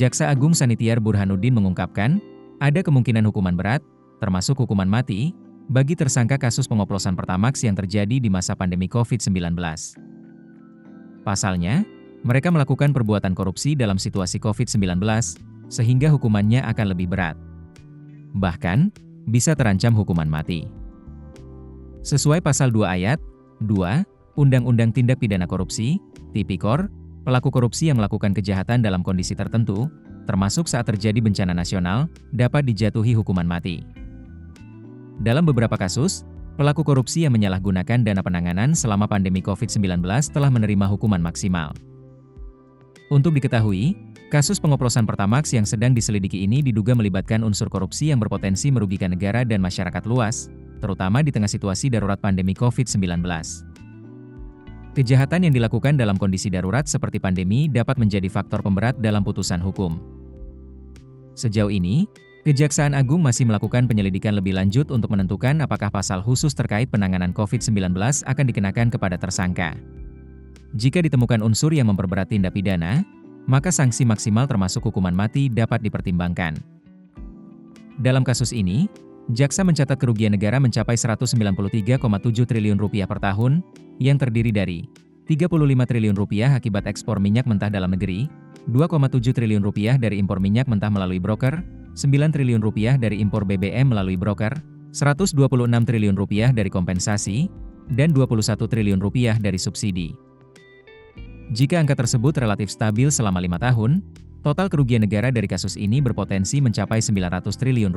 Jaksa Agung Sanitiar Burhanuddin mengungkapkan, ada kemungkinan hukuman berat, termasuk hukuman mati, bagi tersangka kasus pengoplosan Pertamax yang terjadi di masa pandemi COVID-19. Pasalnya, mereka melakukan perbuatan korupsi dalam situasi COVID-19, sehingga hukumannya akan lebih berat. Bahkan, bisa terancam hukuman mati. Sesuai pasal 2 ayat 2, Undang-Undang Tindak Pidana Korupsi, Tipikor, pelaku korupsi yang melakukan kejahatan dalam kondisi tertentu, termasuk saat terjadi bencana nasional, dapat dijatuhi hukuman mati. Dalam beberapa kasus, pelaku korupsi yang menyalahgunakan dana penanganan selama pandemi COVID-19 telah menerima hukuman maksimal. Untuk diketahui, kasus pengoplosan Pertamax yang sedang diselidiki ini diduga melibatkan unsur korupsi yang berpotensi merugikan negara dan masyarakat luas, terutama di tengah situasi darurat pandemi COVID-19. Kejahatan yang dilakukan dalam kondisi darurat seperti pandemi dapat menjadi faktor pemberat dalam putusan hukum. Sejauh ini, Kejaksaan Agung masih melakukan penyelidikan lebih lanjut untuk menentukan apakah pasal khusus terkait penanganan COVID-19 akan dikenakan kepada tersangka. Jika ditemukan unsur yang memperberat tindak pidana, maka sanksi maksimal termasuk hukuman mati dapat dipertimbangkan. Dalam kasus ini, jaksa mencatat kerugian negara mencapai Rp193,7 triliun per tahun, yang terdiri dari Rp35 triliun akibat ekspor minyak mentah dalam negeri, Rp2,7 triliun dari impor minyak mentah melalui broker, Rp9 triliun dari impor BBM melalui broker, Rp126 triliun dari kompensasi, dan Rp21 triliun dari subsidi. Jika angka tersebut relatif stabil selama 5 tahun, total kerugian negara dari kasus ini berpotensi mencapai Rp900 triliun.